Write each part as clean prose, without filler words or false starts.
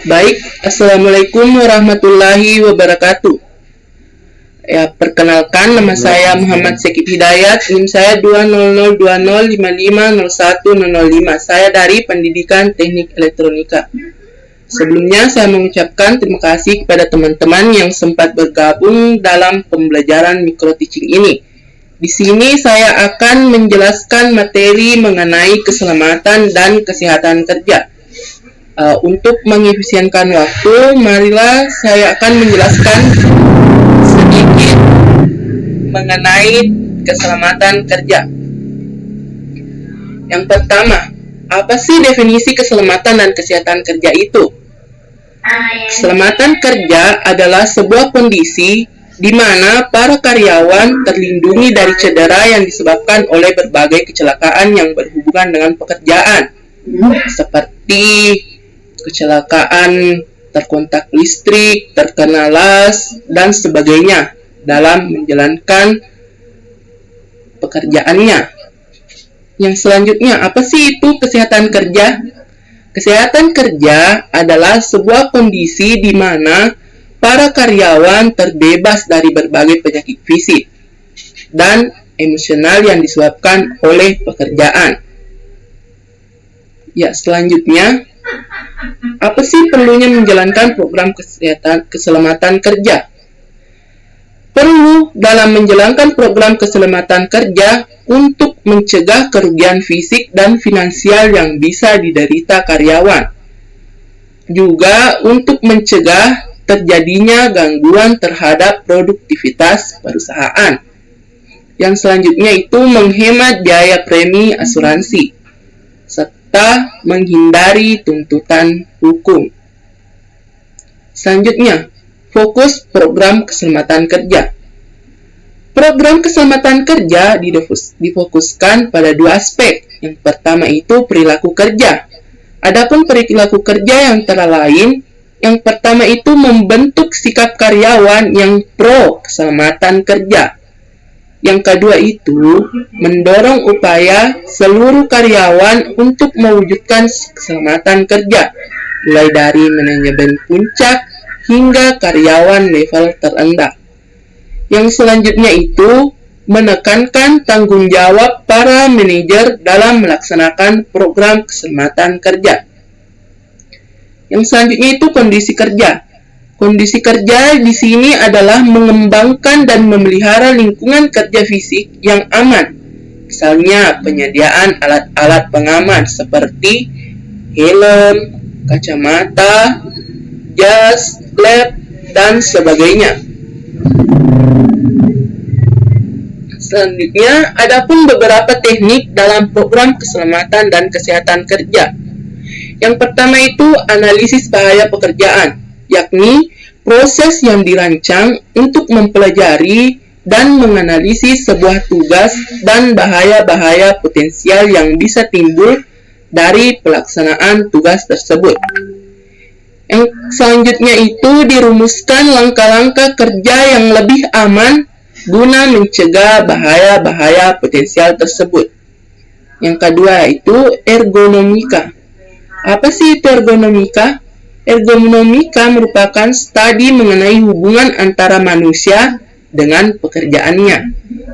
Baik, Assalamualaikum warahmatullahi wabarakatuh. Ya, perkenalkan nama saya Muhammad Sekib Hidayat, NIM saya 20020550105. Saya dari Pendidikan Teknik Elektronika. Sebelumnya saya mengucapkan terima kasih kepada teman-teman yang sempat bergabung dalam pembelajaran micro teaching ini. Di sini saya akan menjelaskan materi mengenai keselamatan dan kesehatan kerja. Untuk mengefisienkan waktu, marilah saya akan menjelaskan sedikit mengenai keselamatan kerja. Yang pertama, apa sih definisi keselamatan dan kesehatan kerja itu? Keselamatan kerja adalah sebuah kondisi di mana para karyawan terlindungi dari cedera yang disebabkan oleh berbagai kecelakaan yang berhubungan dengan pekerjaan, seperti kecelakaan terkontak listrik, terkena las, dan sebagainya dalam menjalankan pekerjaannya. Yang selanjutnya, apa sih itu kesehatan kerja? Kesehatan kerja adalah sebuah kondisi di mana para karyawan terbebas dari berbagai penyakit fisik dan emosional yang disebabkan oleh pekerjaan. Ya, selanjutnya, apa sih perlunya menjalankan program keselamatan kerja? Perlu dalam menjalankan program keselamatan kerja untuk mencegah kerugian fisik dan finansial yang bisa diderita karyawan. Juga untuk mencegah terjadinya gangguan terhadap produktivitas perusahaan. Yang selanjutnya itu menghemat biaya premi asuransi, serta menghindari tuntutan hukum. Selanjutnya, fokus program keselamatan kerja. Program keselamatan kerja difokuskan pada dua aspek. Yang pertama itu perilaku kerja. Adapun perilaku kerja yang antara lain, yang pertama itu membentuk sikap karyawan yang pro keselamatan kerja. Yang kedua itu mendorong upaya seluruh karyawan untuk mewujudkan keselamatan kerja, mulai dari manajemen puncak hingga karyawan level terendah. Yang selanjutnya itu menekankan tanggung jawab para manajer dalam melaksanakan program keselamatan kerja. Yang selanjutnya itu kondisi kerja. Kondisi kerja di sini adalah mengembangkan dan memelihara lingkungan kerja fisik yang aman. Misalnya penyediaan alat-alat pengaman seperti helm, kacamata, jas, lab, dan sebagainya. Selanjutnya, adapun beberapa teknik dalam program keselamatan dan kesehatan kerja. Yang pertama itu analisis bahaya pekerjaan, yakni proses yang dirancang untuk mempelajari dan menganalisis sebuah tugas dan bahaya-bahaya potensial yang bisa timbul dari pelaksanaan tugas tersebut. Yang selanjutnya itu dirumuskan langkah-langkah kerja yang lebih aman guna mencegah bahaya-bahaya potensial tersebut. Yang kedua itu ergonomika. Apa sih itu ergonomika? Ergonomika merupakan studi mengenai hubungan antara manusia dengan pekerjaannya,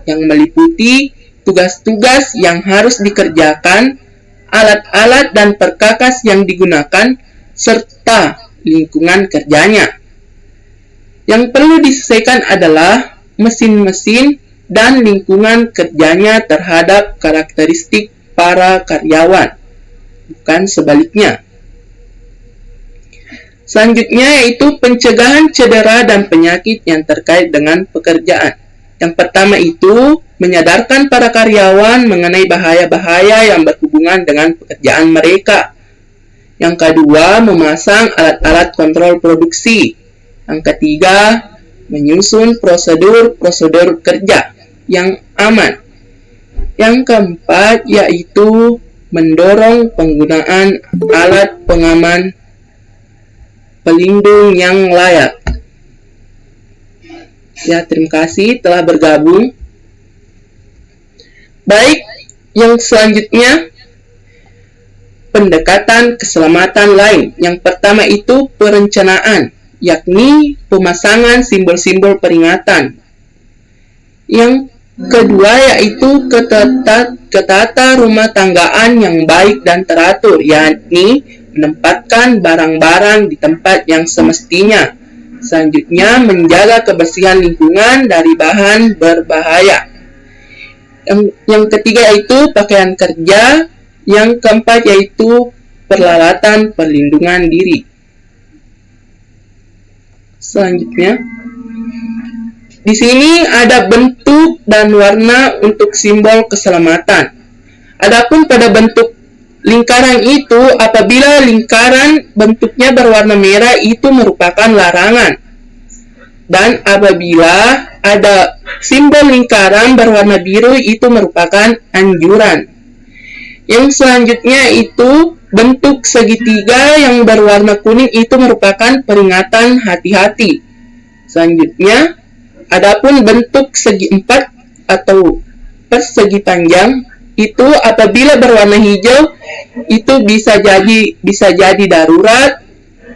yang meliputi tugas-tugas yang harus dikerjakan, alat-alat dan perkakas yang digunakan, serta lingkungan kerjanya. Yang perlu disesuaikan adalah mesin-mesin dan lingkungan kerjanya terhadap karakteristik para karyawan, bukan sebaliknya. Selanjutnya yaitu pencegahan cedera dan penyakit yang terkait dengan pekerjaan. Yang pertama itu menyadarkan para karyawan mengenai bahaya-bahaya yang berhubungan dengan pekerjaan mereka. Yang kedua, memasang alat-alat kontrol produksi. Yang ketiga, menyusun prosedur-prosedur kerja yang aman. Yang keempat yaitu mendorong penggunaan alat pengaman pelindung yang layak. Ya, terima kasih telah bergabung. Baik, yang selanjutnya pendekatan keselamatan lain. Yang pertama itu perencanaan, yakni pemasangan simbol-simbol peringatan. Yang kedua yaitu ketata rumah tanggaan yang baik dan teratur, yakni menempatkan barang-barang di tempat yang semestinya. Selanjutnya, menjaga kebersihan lingkungan dari bahan berbahaya. Yang ketiga yaitu pakaian kerja. Yang keempat yaitu peralatan perlindungan diri. Selanjutnya, di sini ada bentuk dan warna untuk simbol keselamatan. Adapun pada bentuk lingkaran itu, apabila lingkaran bentuknya berwarna merah itu merupakan larangan. Dan apabila ada simbol lingkaran berwarna biru itu merupakan anjuran. Yang selanjutnya itu bentuk segitiga yang berwarna kuning itu merupakan peringatan hati-hati. Selanjutnya, adapun bentuk segi empat atau persegi panjang itu apabila berwarna hijau itu bisa jadi darurat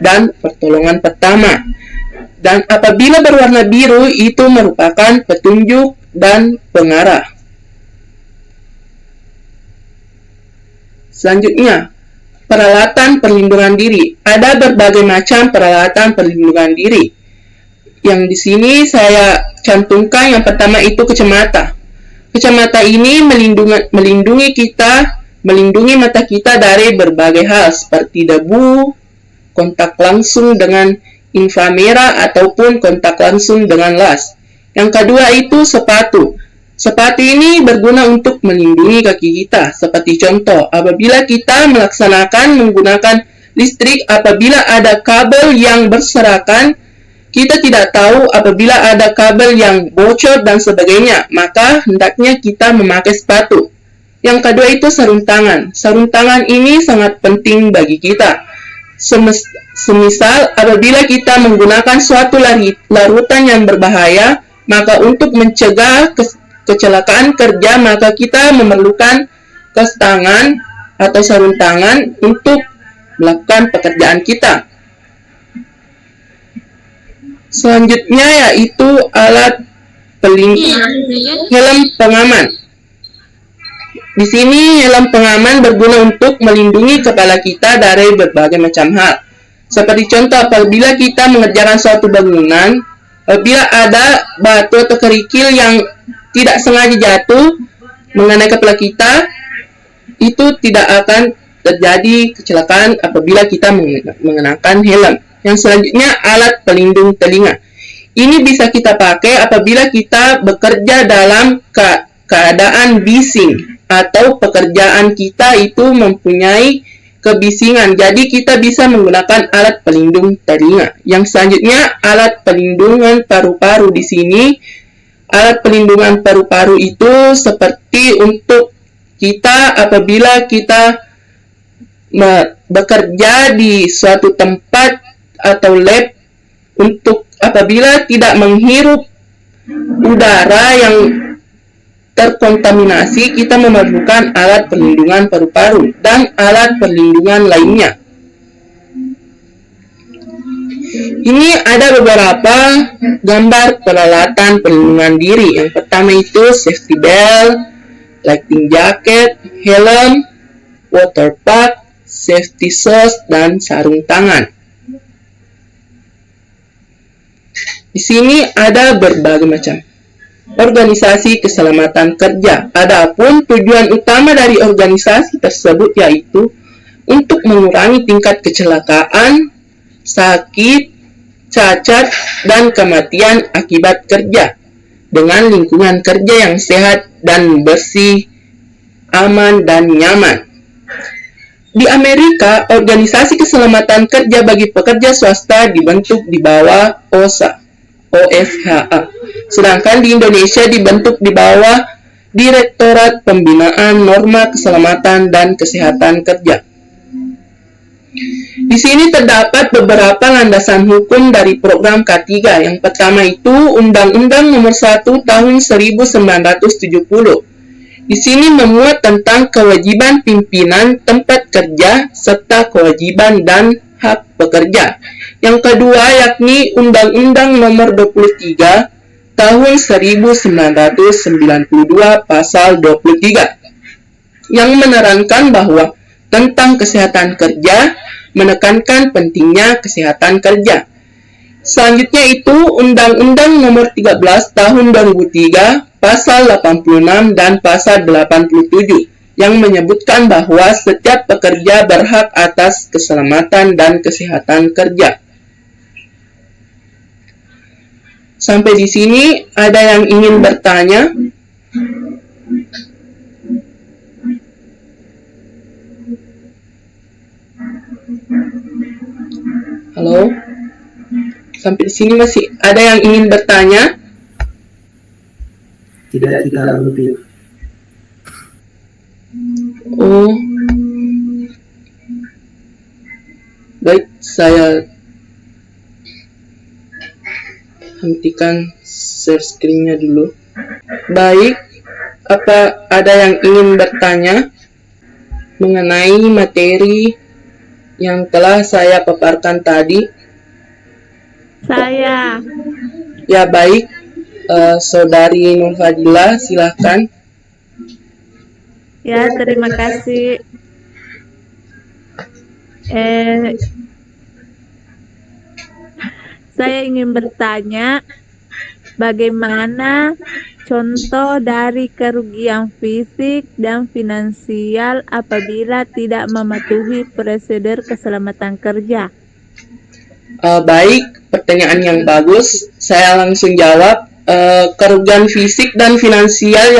dan pertolongan pertama. Dan apabila berwarna biru itu merupakan petunjuk dan pengarah. Selanjutnya, peralatan perlindungan diri. Ada berbagai macam peralatan perlindungan diri. Yang di sini saya cantumkan yang pertama itu kacamata. Kacamata ini melindungi mata kita dari berbagai hal seperti debu, kontak langsung dengan inframerah ataupun kontak langsung dengan las. Yang kedua itu sepatu. Sepatu ini berguna untuk melindungi kaki kita. Seperti contoh, apabila kita melaksanakan menggunakan listrik, apabila ada kabel yang berserakan, kita tidak tahu apabila ada kabel yang bocor dan sebagainya, maka hendaknya kita memakai sepatu. Yang kedua itu sarung tangan. Sarung tangan ini sangat penting bagi kita. Semisal apabila kita menggunakan suatu larutan yang berbahaya, maka untuk mencegah kecelakaan kerja, maka kita memerlukan kaos tangan atau sarung tangan untuk melakukan pekerjaan kita. Selanjutnya yaitu alat helm pengaman. Di sini helm pengaman berguna untuk melindungi kepala kita dari berbagai macam hal. Seperti contoh, apabila kita mengerjakan suatu bangunan, apabila ada batu atau kerikil yang tidak sengaja jatuh mengenai kepala kita, itu tidak akan terjadi kecelakaan apabila kita mengenakan helm. Yang selanjutnya alat pelindung telinga. Ini bisa kita pakai apabila kita bekerja dalam keadaan bising atau pekerjaan kita itu mempunyai kebisingan. Jadi kita bisa menggunakan alat pelindung telinga. Yang selanjutnya alat pelindungan paru-paru. Di sini alat pelindungan paru-paru itu seperti untuk kita apabila kita bekerja di suatu tempat atau lab, untuk apabila tidak menghirup udara yang terkontaminasi, kita memerlukan alat perlindungan paru-paru dan alat perlindungan lainnya. Ini ada beberapa gambar peralatan perlindungan diri. Yang pertama itu safety belt, lighting jacket, helm, water pack, safety shoes, dan sarung tangan. Di sini ada berbagai macam organisasi keselamatan kerja. Adapun tujuan utama dari organisasi tersebut yaitu untuk mengurangi tingkat kecelakaan, sakit, cacat, dan kematian akibat kerja dengan lingkungan kerja yang sehat dan bersih, aman, dan nyaman. Di Amerika, organisasi keselamatan kerja bagi pekerja swasta dibentuk di bawah OSHA. Sedangkan di Indonesia dibentuk di bawah Direktorat Pembinaan Norma Keselamatan dan Kesehatan Kerja. Di sini terdapat beberapa landasan hukum dari program K3. Yang pertama itu Undang-Undang Nomor 1 Tahun 1970. Di sini memuat tentang kewajiban pimpinan tempat kerja serta kewajiban dan hak pekerja. Yang kedua yakni Undang-Undang Nomor 23 Tahun 1992 Pasal 23 yang menerangkan bahwa tentang kesehatan kerja, menekankan pentingnya kesehatan kerja. Selanjutnya itu Undang-Undang Nomor 13 Tahun 2003 Pasal 86 dan Pasal 87 yang menyebutkan bahwa setiap pekerja berhak atas keselamatan dan kesehatan kerja. Sampai di sini ada yang ingin bertanya? Halo? Sampai di sini masih ada yang ingin bertanya? Tidak, kita berhenti. Oh. Baik, saya hentikan share screen-nya dulu. Baik, apa ada yang ingin bertanya mengenai materi yang telah saya paparkan tadi? Saya. Ya, baik. Saudari Nur Fadila, silahkan. Ya, terima kasih. Saya ingin bertanya, bagaimana contoh dari kerugian fisik dan finansial apabila tidak mematuhi prosedur keselamatan kerja? Baik, pertanyaan yang bagus. Saya langsung jawab. Kerugian fisik dan finansial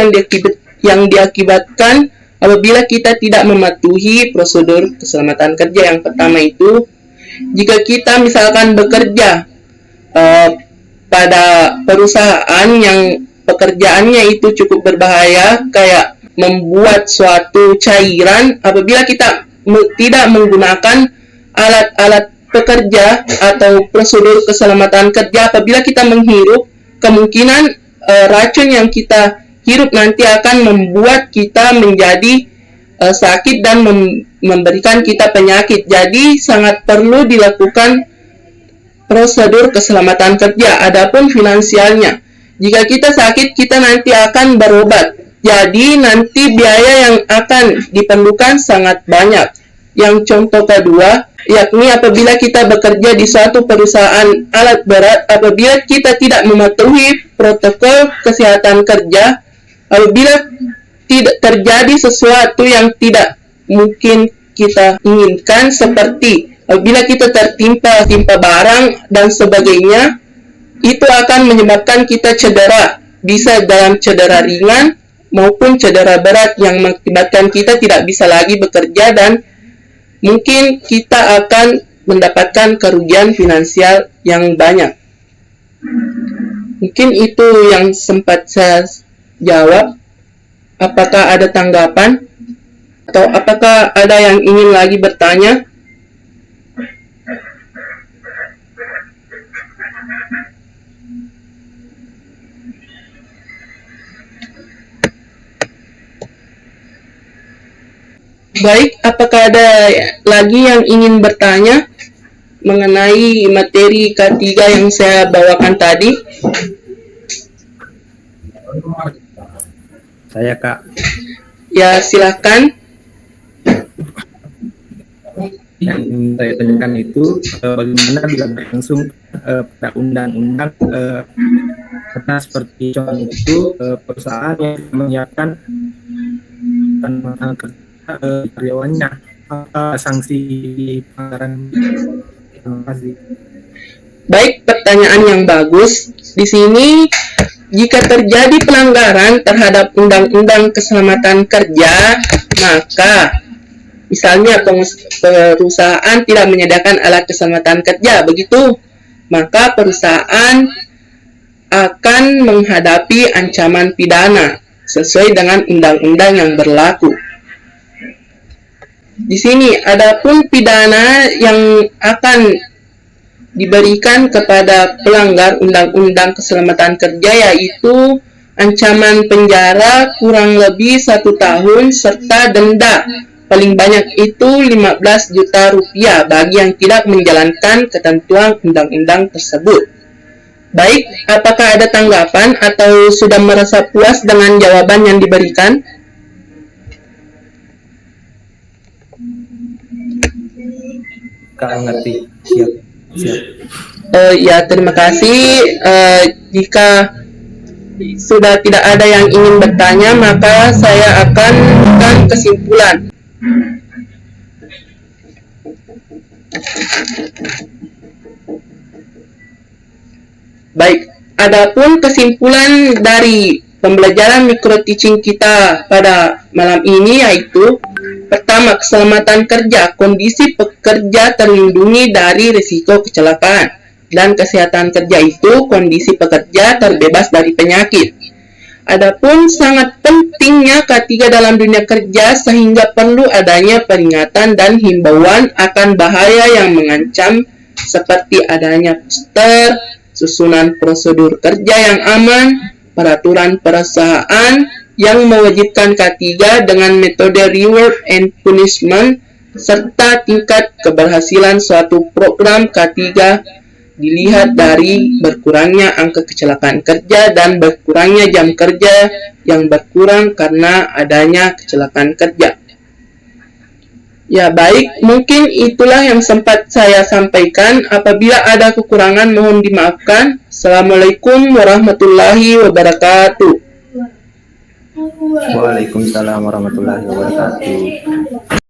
yang diakibatkan apabila kita tidak mematuhi prosedur keselamatan kerja. Yang pertama itu, jika kita misalkan bekerja pada perusahaan yang pekerjaannya itu cukup berbahaya, kayak membuat suatu cairan, apabila kita tidak menggunakan alat-alat pekerja atau prosedur keselamatan kerja, apabila kita menghirup, kemungkinan racun yang kita hirup nanti akan membuat kita menjadi sakit dan memberikan kita penyakit. Jadi sangat perlu dilakukan prosedur keselamatan kerja. Adapun finansialnya, jika kita sakit, kita nanti akan berobat. Jadi nanti biaya yang akan diperlukan sangat banyak. Yang contoh kedua, yakni apabila kita bekerja di suatu perusahaan alat berat, apabila kita tidak mematuhi protokol kesehatan kerja, apabila tidak terjadi sesuatu yang tidak mungkin kita inginkan, seperti apabila kita tertimpa barang dan sebagainya, itu akan menyebabkan kita cedera, bisa dalam cedera ringan maupun cedera berat yang mengakibatkan kita tidak bisa lagi bekerja dan mungkin kita akan mendapatkan kerugian finansial yang banyak. Mungkin itu yang sempat saya jawab. Apakah ada tanggapan? Atau apakah ada yang ingin lagi bertanya? Baik, apakah ada lagi yang ingin bertanya mengenai materi K3 yang saya bawakan tadi? Saya, Kak. Ya, silakan. Yang ingin saya tanyakan itu bagaimana bila berlangsung pada undang-undang karena seperti contoh itu perusahaan yang menyiapkan tentang karyawannya, apa sanksi pelanggaran? Terima kasih. Baik, pertanyaan yang bagus. Di sini, jika terjadi pelanggaran terhadap Undang-Undang Keselamatan Kerja, maka misalnya perusahaan tidak menyediakan alat keselamatan kerja, begitu, maka perusahaan akan menghadapi ancaman pidana sesuai dengan undang-undang yang berlaku. Di sini, adapun pidana yang akan diberikan kepada pelanggar Undang-Undang Keselamatan Kerja yaitu ancaman penjara kurang lebih 1 tahun serta denda paling banyak itu 15 juta rupiah bagi yang tidak menjalankan ketentuan undang-undang tersebut. Baik, apakah ada tanggapan atau sudah merasa puas dengan jawaban yang diberikan? Kak ngerti. Siap. Ya, terima kasih. Jika sudah tidak ada yang ingin bertanya, maka saya akan memberikan kesimpulan. Baik, adapun kesimpulan dari pembelajaran micro teaching kita pada malam ini yaitu pertama, keselamatan kerja. Kondisi pekerja terlindungi dari risiko kecelakaan, dan kesehatan kerja itu kondisi pekerja terbebas dari penyakit. Adapun sangat pentingnya K3 dalam dunia kerja sehingga perlu adanya peringatan dan himbauan akan bahaya yang mengancam seperti adanya poster, susunan prosedur kerja yang aman, peraturan perusahaan yang mewajibkan K3 dengan metode reward and punishment, serta tingkat keberhasilan suatu program K3 dilihat dari berkurangnya angka kecelakaan kerja dan berkurangnya jam kerja yang berkurang karena adanya kecelakaan kerja. Ya baik, mungkin itulah yang sempat saya sampaikan. Apabila ada kekurangan mohon dimaafkan. Assalamualaikum warahmatullahi wabarakatuh. Waalaikumsalam warahmatullahi wabarakatuh.